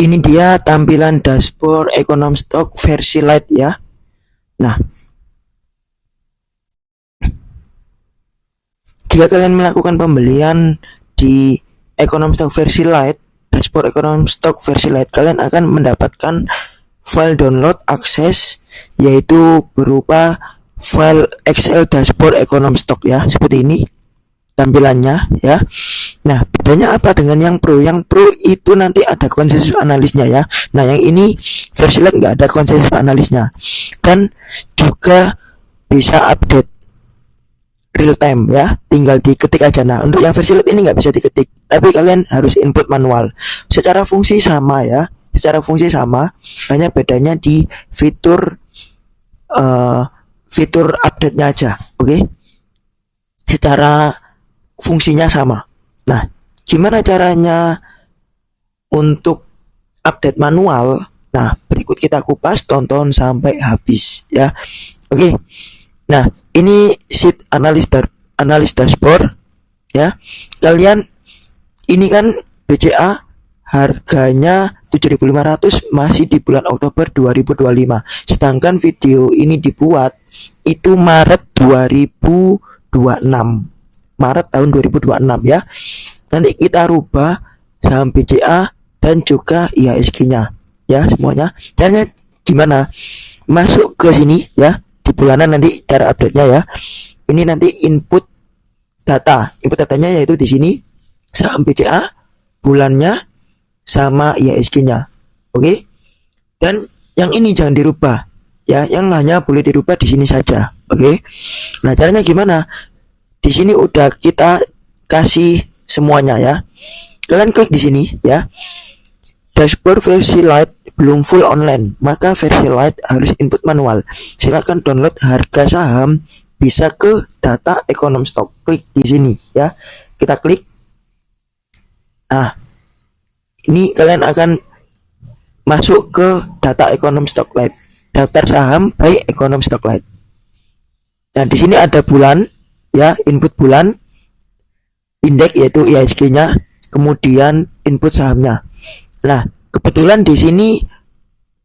Ini dia tampilan dashboard Econom Stock versi light ya. Nah, jika kalian melakukan pembelian di Econom Stock versi light, dashboard Econom Stock versi light, kalian akan mendapatkan file download akses, yaitu berupa file Excel dashboard Econom Stock ya, seperti ini tampilannya ya. Nah, bedanya apa dengan yang Pro? Yang Pro itu nanti ada konsensus analisnya ya. Nah, yang ini versi light nggak ada konsensus analisnya, dan juga bisa update real time ya, tinggal diketik aja. Nah, untuk yang versi light ini nggak bisa diketik, tapi kalian harus input manual. Secara fungsi sama ya, secara fungsi sama, hanya bedanya di fitur fitur update-nya aja. Oke, secara fungsinya sama. Nah, gimana caranya untuk update manual? Nah, berikut kita kupas, tonton sampai habis ya. Oke. Nah, ini sheet analis dashboard ya. Kalian ini kan BCA harganya 7.500 masih di bulan Oktober 2025. Sedangkan video ini dibuat itu Maret 2026. Maret tahun 2026 ya. Nanti kita rubah saham BCA dan juga IHSG-nya ya, semuanya. Caranya gimana? Masuk ke sini ya, di bulanan nanti cara update-nya ya. Ini nanti input data. Input datanya yaitu di sini saham BCA, bulannya sama IHSG-nya. Oke? Dan yang ini jangan dirubah ya, yang hanya boleh dirubah di sini saja. Oke? Nah, caranya gimana? Di sini udah kita kasih semuanya ya. Kalian klik di sini ya. Dashboard versi light belum full online, maka versi light harus input manual. Silakan download harga saham, bisa ke data Econom Stock. Klik di sini ya. Kita klik. Nah, ini kalian akan masuk ke data Econom Stock Light. Daftar saham by Econom Stock Light. Nah, di sini ada bulan ya, input bulan, indeks yaitu IHSG-nya, kemudian input sahamnya. Nah, kebetulan di sini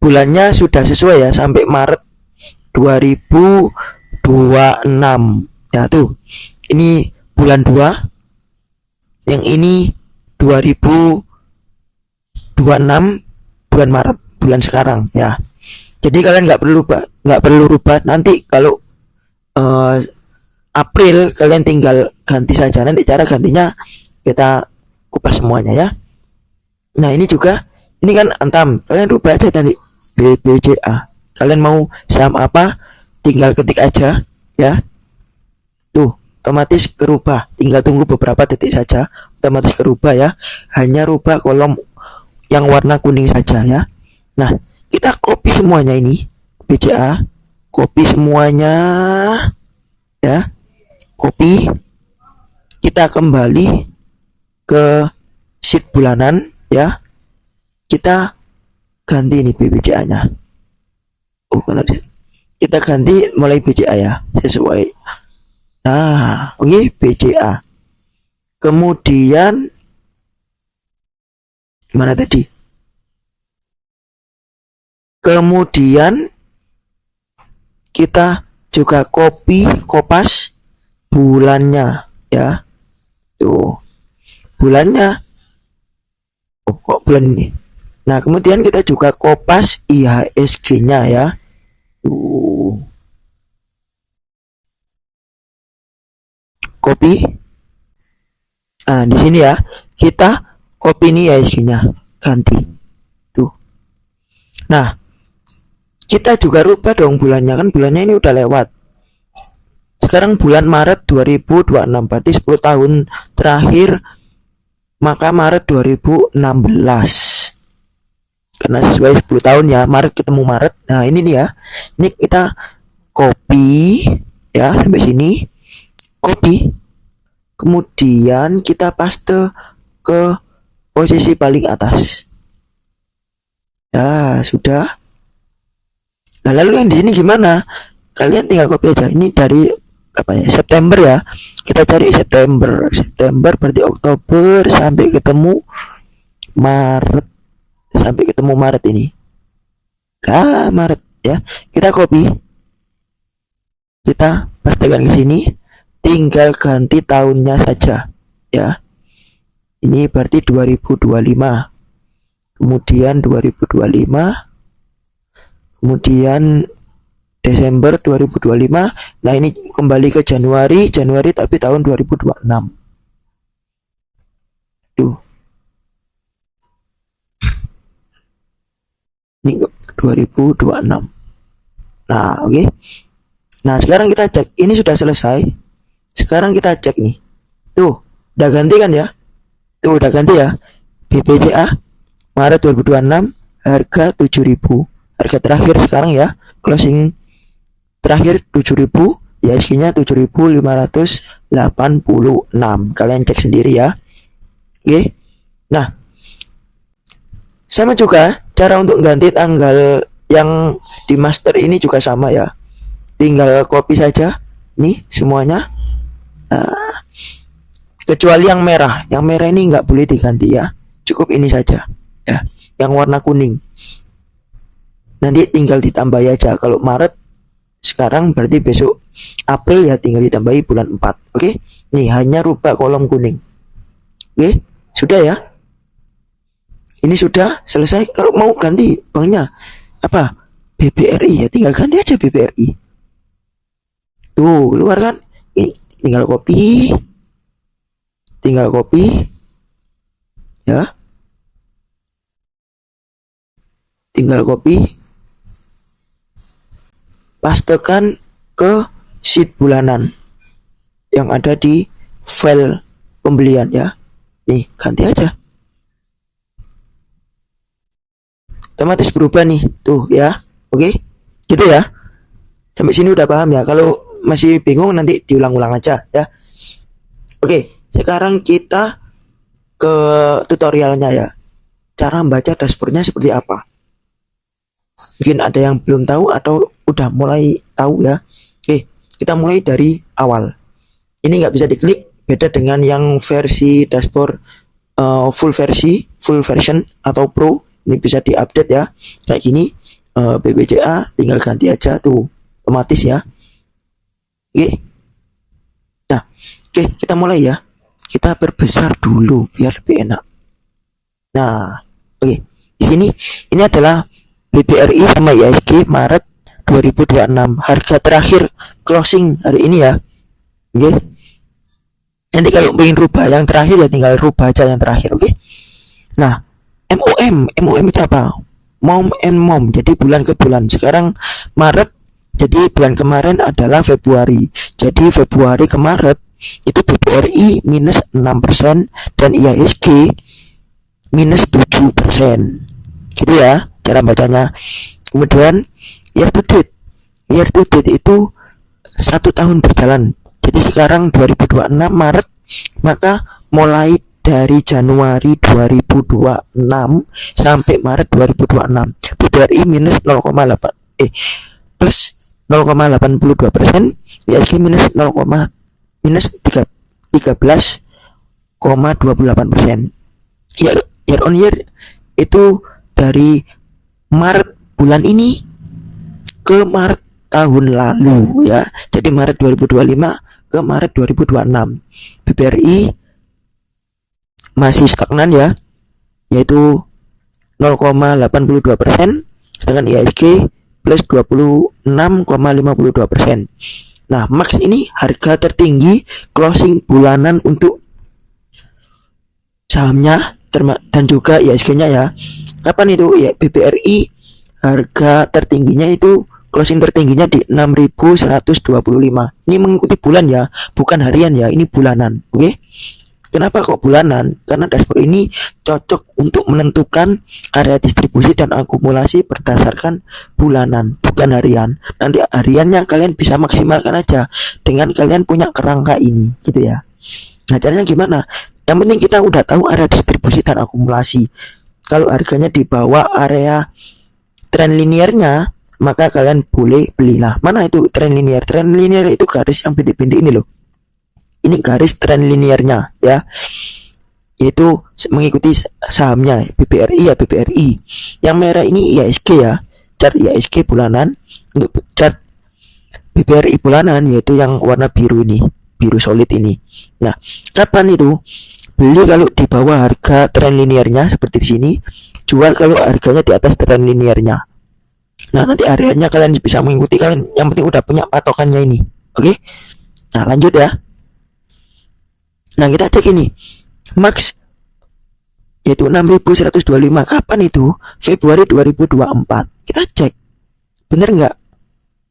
bulannya sudah sesuai ya, sampai Maret 2026 ya tuh. Ini bulan 2, yang ini 2026 bulan Maret, bulan sekarang ya. Jadi kalian nggak perlu rubah. Nanti kalau April kalian tinggal ganti saja. Nanti cara gantinya kita kupas semuanya ya. Nah, ini juga, ini kan Antam, kalian rubah aja tadi BBCA. Kalian mau saham apa, tinggal ketik aja ya. Tuh, otomatis kerubah. Tinggal tunggu beberapa detik saja, otomatis kerubah ya. Hanya rubah kolom yang warna kuning saja ya. Nah, kita copy semuanya ini BCA, copy semuanya ya. Copy, kita kembali ke sheet bulanan ya. Kita ganti ini BCA-nya. Oh, kita ganti mulai BCA ya, sesuai. Nah, oke, BCA. Kemudian mana tadi? Kemudian kita juga kopas bulannya ya. Tuh, bulannya. Oh, kok bulan ini? Nah, kemudian kita juga kopas IHSG-nya ya. Tuh. Copy. Nah, di sini ya, kita copy ini IHSG-nya, ganti. Tuh. Nah, kita juga rubah dong bulannya, kan bulannya ini udah lewat. Sekarang bulan Maret 2026, berarti 10 tahun terakhir, maka Maret 2016. Karena sesuai 10 tahun ya, Maret ketemu Maret. Nah, ini nih ya. Ini kita copy ya sampai sini. Copy. Kemudian kita paste ke posisi paling atas. Ya, sudah. Nah, lalu yang di sini gimana? Kalian tinggal copy aja. Ini dari apa ya, September ya. Kita cari September berarti Oktober sampai ketemu Maret sampai ketemu Maret ini. Lah, Maret ya. Kita copy, kita pastekan ke sini, tinggal ganti tahunnya saja ya. Ini berarti 2025. Kemudian 2025. Kemudian Desember 2025. Nah, ini kembali ke Januari tapi tahun 2026. Tuh. Ini 2026. Nah, oke. Nah, sekarang kita cek. Ini sudah selesai. Sekarang kita cek nih. Tuh, udah ganti kan ya? Tuh, udah ganti ya. BPJA Maret 2026 harga 7.000. Harga terakhir sekarang ya. Closing terakhir 7.000, ya ISG-nya 7.586. Kalian cek sendiri ya. Oke. Nah, sama juga cara untuk ganti tanggal yang di master ini juga sama ya. Tinggal copy saja nih semuanya. Kecuali yang merah. Yang merah ini nggak boleh diganti ya. Cukup ini saja ya. Yang warna kuning. Nanti tinggal ditambah aja. Kalau Maret sekarang berarti besok April ya tinggal ditambahi bulan 4. Oke. Nih hanya rubah kolom kuning. Oke. Sudah ya. Ini sudah selesai. Kalau mau ganti banknya apa? BBRI ya, tinggal ganti aja BBRI. Tuh, keluar kan? Ini tinggal copy. Tinggal copy. Ya. Tinggal copy. Pastekan ke sheet bulanan yang ada di file pembelian ya. Nih, ganti aja. Otomatis berubah nih, tuh ya. Oke, gitu ya. Sampai sini udah paham ya. Kalau masih bingung nanti diulang-ulang aja ya. Oke, sekarang kita ke tutorialnya ya. Cara membaca dashboardnya seperti apa? Mungkin ada yang belum tahu atau udah mulai tahu ya. Oke, kita mulai dari awal. Ini nggak bisa diklik, beda dengan yang versi dashboard full version atau pro. Ini bisa diupdate ya, kayak gini. BPJA tinggal ganti aja tuh, otomatis ya. Oke. Nah, oke, kita mulai ya. Kita perbesar dulu biar lebih enak. Nah, oke. Di sini ini adalah BBRI sama ISG Maret 2026. Harga terakhir closing hari ini ya. Oke. Nanti kalau pengen rubah yang terakhir ya tinggal rubah aja yang terakhir, oke. Nah, MOM itu apa? Mom and mom, jadi bulan ke bulan. Sekarang Maret, jadi bulan kemarin adalah Februari. Jadi Februari ke Maret itu BBRI minus 6% dan IHSG minus 7%. Gitu ya cara bacanya. Kemudian year to date itu 1 tahun berjalan. Jadi sekarang 2026 Maret, maka mulai dari Januari 2026 sampai Maret 2026 BBRI minus 0,8 plus 0,82%, ISG minus 13,28%. Year on year itu dari Maret bulan ini ke Maret tahun lalu ya. Jadi Maret 2025 ke Maret 2026 BBRI masih stagnan ya, yaitu 0,82%, dengan IHSG plus 26,52%. Nah, max ini harga tertinggi closing bulanan untuk sahamnya dan juga IHSG-nya ya. Kapan itu? Ya, BBRI harga tertingginya itu closing tertingginya di 6.125. Ini mengikuti bulan ya, bukan harian ya, ini bulanan. Oke. Kenapa kok bulanan? Karena dashboard ini cocok untuk menentukan area distribusi dan akumulasi berdasarkan bulanan, bukan harian. Nanti hariannya kalian bisa maksimalkan aja dengan kalian punya kerangka ini, gitu ya. Nah, caranya gimana? Yang penting kita udah tahu area distribusi dan akumulasi. Kalau harganya di bawah area tren linearnya, maka kalian boleh belilah. Mana itu tren linear? Tren linear itu garis yang bintik-bintik ini loh. Ini garis tren linearnya ya. yaitu mengikuti sahamnya BBRI ya BBRI. Yang merah ini IHSG ya, chart IHSG bulanan. Untuk chart BBRI bulanan yaitu yang warna biru ini, biru solid ini. Nah, kapan itu beli kalau di bawah harga tren linearnya seperti di sini, jual kalau harganya di atas tren linearnya. Nah, nanti areanya kalian bisa mengikuti, kalian yang penting udah punya patokannya ini. Oke. Nah, lanjut ya. Nah, kita cek ini. Max yaitu 6125. Kapan itu? Februari 2024. Kita cek. Bener nggak?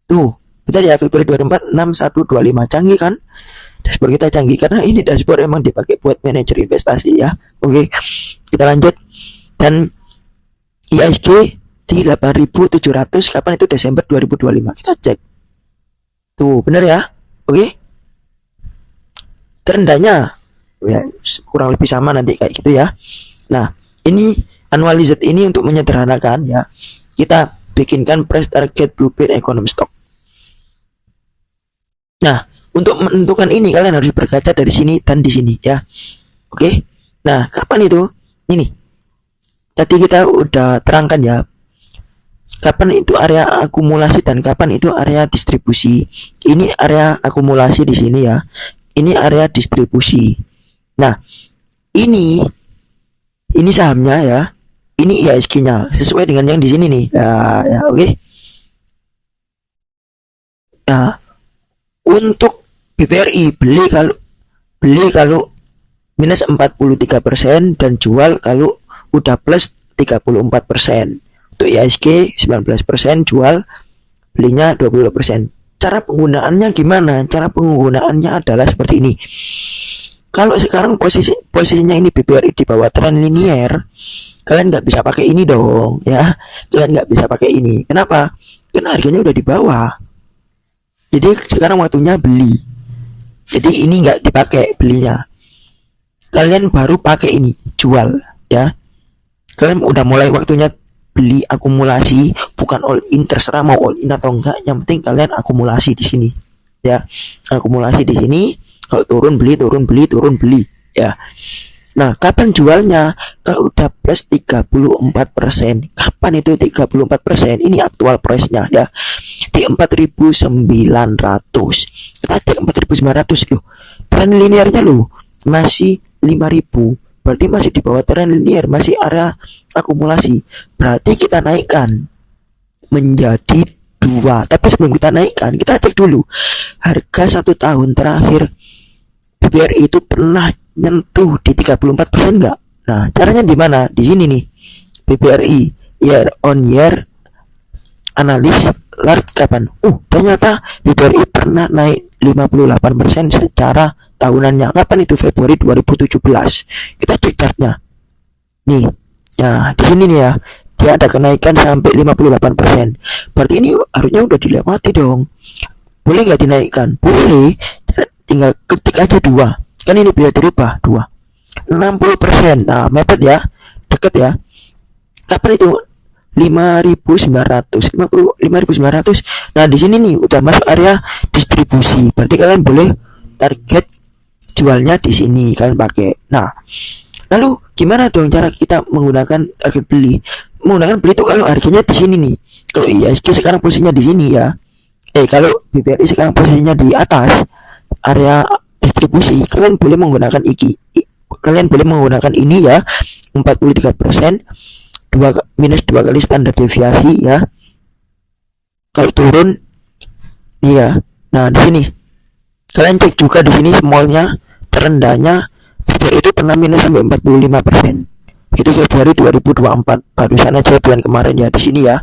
Tuh, kita ya Februari 2024 6125. Canggih kan? Dashboard kita canggih karena ini dashboard emang dipakai buat manajer investasi ya. Oke. Kita lanjut. Dan IHSG di 8.700. Kapan itu? Desember 2025. Kita cek. Tuh, bener ya? Oke. Terendahnya ya kurang lebih sama nanti kayak gitu ya. Nah, ini analysis ini untuk menyederhanakan ya. Kita bikinkan price target blueprint economic stock. Nah, untuk menentukan ini kalian harus berkaca dari sini dan di sini ya. Oke. Nah, kapan itu? Ini. Tadi kita udah terangkan ya. Kapan itu area akumulasi dan kapan itu area distribusi. Ini area akumulasi di sini ya. Ini area distribusi. Nah, ini sahamnya ya. Ini IHSG-nya sesuai dengan yang di sini nih. Ya, oke. Nah, untuk BBRI beli kalau minus 43% dan jual kalau udah plus 34%. Untuk IHSG 19%, jual belinya 22%. Cara penggunaannya gimana? Cara penggunaannya adalah seperti ini. Kalau sekarang posisinya ini BBRI di bawah tren linear, kalian nggak bisa pakai ini dong ya. Kalian nggak bisa pakai ini. Kenapa? Karena harganya udah di bawah. Jadi sekarang waktunya beli. Jadi ini nggak dipakai belinya. Kalian baru pakai ini, jual ya. Kalian udah mulai waktunya beli akumulasi, bukan all in, terserah mau all in atau enggak, yang penting kalian akumulasi di sini ya. Akumulasi di sini, kalau turun beli ya. Nah, kapan jualnya? Kalau udah plus 34%. Kapan itu 34%? Ini aktual price-nya ya. Di 4.900. Kita cek 4.900 loh. Tren linearnya loh masih 5.000. Berarti masih di bawah tren linear, masih area akumulasi. Berarti kita naikkan menjadi 2. Tapi sebelum kita naikkan, kita cek dulu harga 1 tahun terakhir BBRI itu pernah nyentuh di 34% enggak? Nah, caranya di mana? Di sini nih. BBRI year on year analis large kapan? Ternyata BBRI pernah naik 58% secara tahunannya. Kapan itu? Februari 2017. Kita cek chartnya. Nih. Nah, di sini nih ya. Dia ada kenaikan sampai 58%. Berarti ini harusnya udah dilewati dong. Boleh nggak dinaikkan? Boleh. Tinggal ketik aja 2. Kan ini bisa dirubah 2. 60%. Nah, mepet ya. Deket ya. Kapan itu? 5.900. 5.900. Nah, di sini nih udah masuk area distribusi. Berarti kalian boleh target jualnya di sini kalian pakai. Nah, lalu gimana dong cara kita menggunakan target beli? Menggunakan beli itu kalau harganya di sini nih. Kalau IHSG sekarang posisinya di sini ya. Kalau BBRI sekarang posisinya di atas area distribusi, kalian boleh menggunakan kalian boleh menggunakan ini ya. 43%, minus 2 kali standar deviasi ya. Kalau turun iya. Nah, di sini kalian cek juga di sini smallnya terendahnya itu pernah minus sampai 45%. Itu Februari 2024. Barusan aja bulan kemarin ya, di sini ya.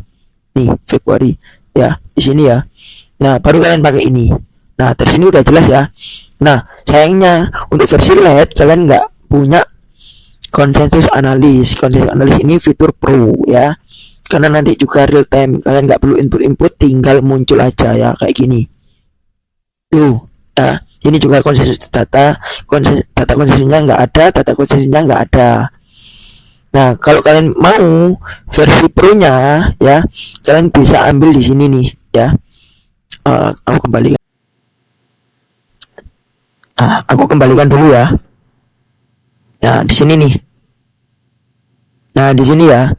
Nih, Februari ya, di sini ya. Nah, baru kalian pakai ini. Nah, dari sini udah jelas ya. Nah, sayangnya untuk versi LED kalian nggak punya konsensus analis. Konsensus analis ini fitur pro ya. Karena nanti juga real time, kalian nggak perlu input, tinggal muncul aja ya kayak gini. Tuh, nah ini juga konsensus data konsensusnya nggak ada, data konsensusnya nggak ada. Nah, kalau kalian mau versi pro-nya ya, kalian bisa ambil di sini nih ya. Aku kembalikan dulu ya. Nah, di sini nih. Nah, di sini ya.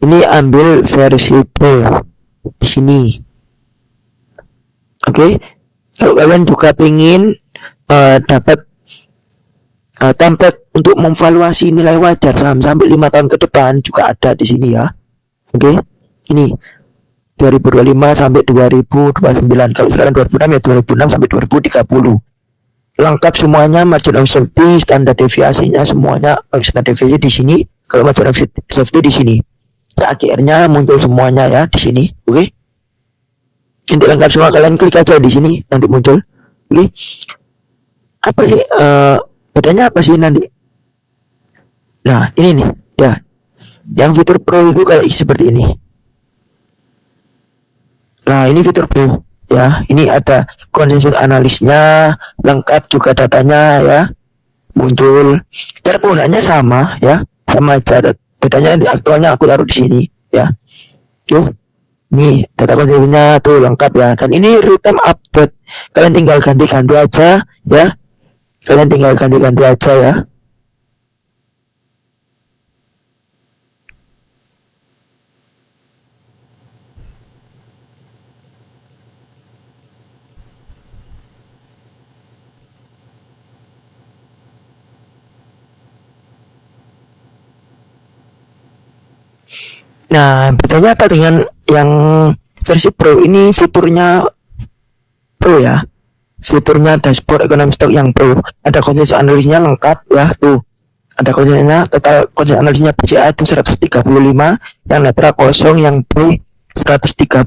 Ini ambil versi Pro di sini. Oke. Kalau kalian juga pengen dapat template untuk memvaluasi nilai wajar saham sampai 5 tahun ke depan juga ada di sini ya. Oke. Ini 2025 sampai 2029. Kalau sekarang 2006 ya 2006 sampai 2030. Lengkap semuanya, margin of safety, standar deviasinya semuanya, standar deviasi di sini. Kalau margin of safety di sini. CAGR-nya muncul semuanya ya di sini. Oke. Nanti lengkap semua, kalian klik aja di sini nanti muncul. Oke. Apa sih bedanya apa sih nanti? Nah, ini nih ya. Yang fitur Pro itu kayak seperti ini. Nah, ini fitur Pro ya. Ini ada konsensus analisnya, lengkap juga datanya ya. Muncul. Cara penggunaannya sama ya. Sama aja. Bedanya nanti aktualnya aku taruh di sini ya. Tuh. Nih, data konsensusnya tuh lengkap ya. Dan ini real time update. Kalian tinggal ganti-ganti aja ya. Kalian tinggal ganti-ganti aja ya. Nah, bedanya apa dengan yang versi Pro? Ini fiturnya Pro ya. Fiturnya dashboard ekonomi stok yang Pro. Ada konsensus analisnya lengkap ya tuh. Ada konsensusnya, total konsensus analisnya BCA itu 135, yang netral kosong, yang B 135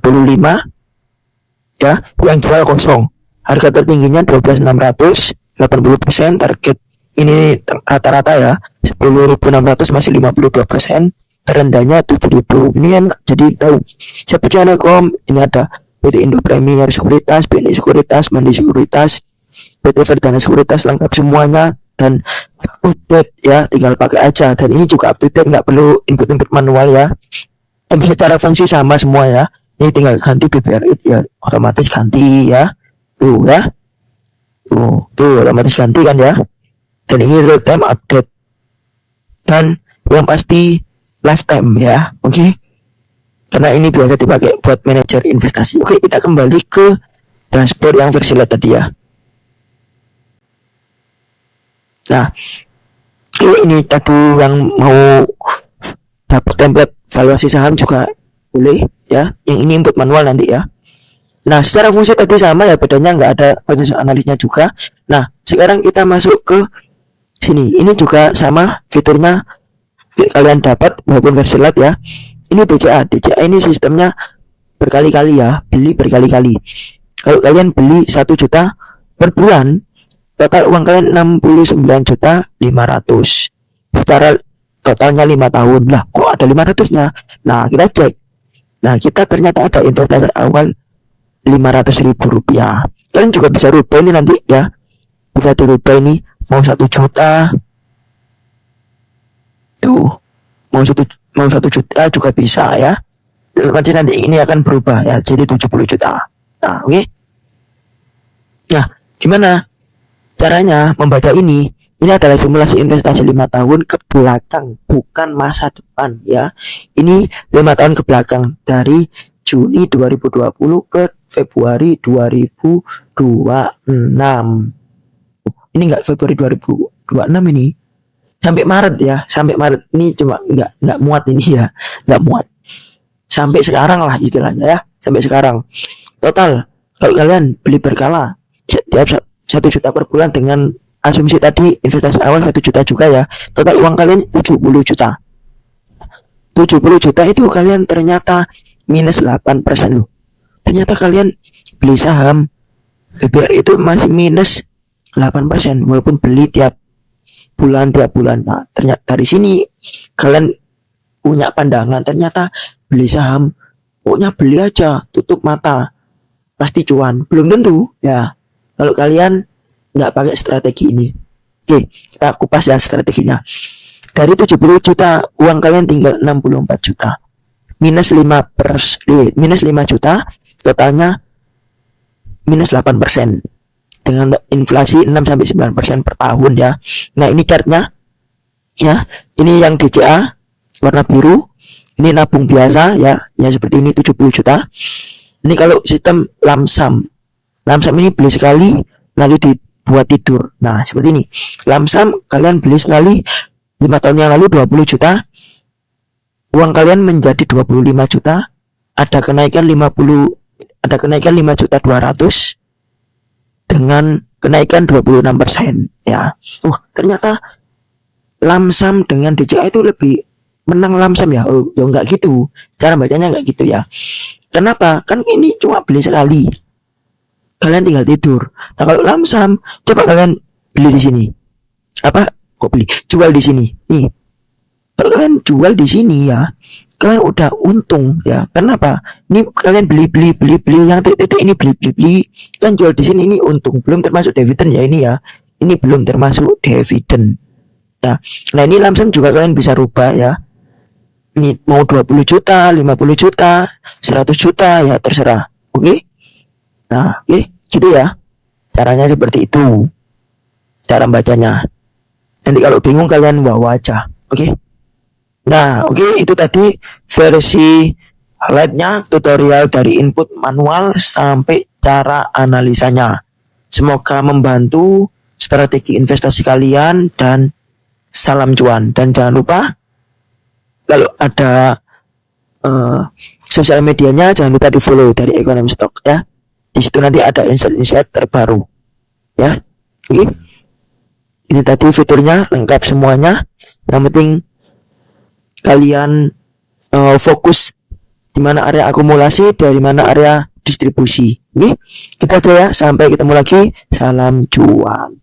ya, yang jual kosong. Harga tertingginya 12.600, 80%, target ini rata-rata ya 10.600 masih 52%, terendahnya 7.000. Ini kan jadi tahu siapa Janekom. Ini ada PT Indo Premier Sekuritas, BNI Sekuritas, Mandi Sekuritas, PT Verdana Sekuritas, lengkap semuanya dan update ya, tinggal pakai aja. Dan ini juga up to date, nggak perlu input manual ya. Secara fungsi sama semua ya. Ini tinggal ganti BBRI ya, otomatis ganti ya. Tuh ya. Tuh otomatis ganti kan ya. Dan ini real time update. Dan yang pasti lifetime ya. Oke. Karena ini biasa dipakai buat manajer investasi. Oke, kita kembali ke dashboard yang versi light tadi ya. Nah, ini tadi yang mau dapat template valuasi saham juga boleh ya. Yang ini input manual nanti ya. Nah, secara fungsi tadi sama ya, bedanya nggak ada konsensus analisnya juga. Nah, sekarang kita masuk ke sini. Ini juga sama fiturnya kalian dapat walaupun versi light ya. Ini DCA. DCA ini sistemnya berkali-kali ya, beli berkali-kali. Kalau kalian beli 1 juta per bulan, total uang kalian 69.500.000. Secara totalnya 5 tahun. Lah, kok ada 500-nya? Nah, kita cek. Nah, kita ternyata ada investasi awal 500.000 rupiah. Kalian juga bisa rubah ini nanti ya. Bisa dirubah ini mau 1 juta. Tuh. Mau 1 juta juga bisa ya. Nanti ini akan berubah ya jadi 70 juta. Nah, oke. Nah, gimana caranya membaca ini? Ini adalah simulasi investasi 5 tahun ke belakang, bukan masa depan ya. Ini 5 tahun ke belakang dari Juni 2020 ke Februari 2026. Ini enggak Februari 2026 ini. Sampai Maret ya, sampai Maret ini cuma nggak muat ini ya, nggak muat. Sampai sekarang lah istilahnya ya, sampai sekarang. Total kalau kalian beli berkala setiap 1 juta per bulan dengan asumsi tadi investasi awal 1 juta juga ya, total uang kalian 70 juta. 70 juta itu kalian ternyata minus 8% loh. Ternyata kalian beli saham BBR itu masih minus 8% walaupun beli tiap bulan. Nah, ternyata dari sini kalian punya pandangan, ternyata beli saham pokoknya beli aja, tutup mata pasti cuan. Belum tentu ya kalau kalian nggak pakai strategi ini. Oke, kita kupas ya strateginya. Dari 70 juta uang kalian tinggal 64 juta, minus 5 juta, totalnya minus 8%. Dengan inflasi 6-9% per tahun ya. Nah, ini chartnya Ya, ini yang DCA warna biru. Ini nabung biasa ya, seperti ini 70 juta. Ini kalau sistem lamsam. Lamsam ini beli sekali lalu dibuat tidur. Nah, seperti ini. Lamsam kalian beli sekali 5 tahun yang lalu 20 juta. Uang kalian menjadi 25 juta. Ada kenaikan 5 juta 200 dengan kenaikan 26% ya. Ternyata lamsam dengan DCA itu lebih menang lamsam ya. Ya enggak gitu. Cara bacanya enggak gitu ya. Kenapa? Kan ini cuma beli sekali. Kalian tinggal tidur. Nah, kalau lamsam, coba kalian beli di sini. Jual di sini. Nih. Kalau kalian jual di sini ya, kalian udah untung ya. Kenapa? Ini kalian beli yang titik ini beli. Kan jual di sini ini untung, belum termasuk dividen ya ini ya. Ini belum termasuk dividen. Ya. Nah, ini lamsam juga kalian bisa rubah ya. Ini mau 20 juta, 50 juta, 100 juta ya terserah. Oke? Nah, gitu ya. Caranya seperti itu. Cara bacanya. Nanti kalau bingung kalian bawa aja. Oke? Nah, itu tadi versi highlightnya tutorial dari input manual sampai cara analisanya. Semoga membantu strategi investasi kalian dan salam cuan. Dan jangan lupa kalau ada sosial medianya jangan lupa di follow dari Ekonomi Stock ya. Di situ nanti ada insight terbaru ya. Oke. Ini tadi fiturnya lengkap semuanya. Yang penting kalian fokus di mana area akumulasi, dari mana area distribusi. Oke. Kita aja ya, sampai ketemu lagi. Salam cuan.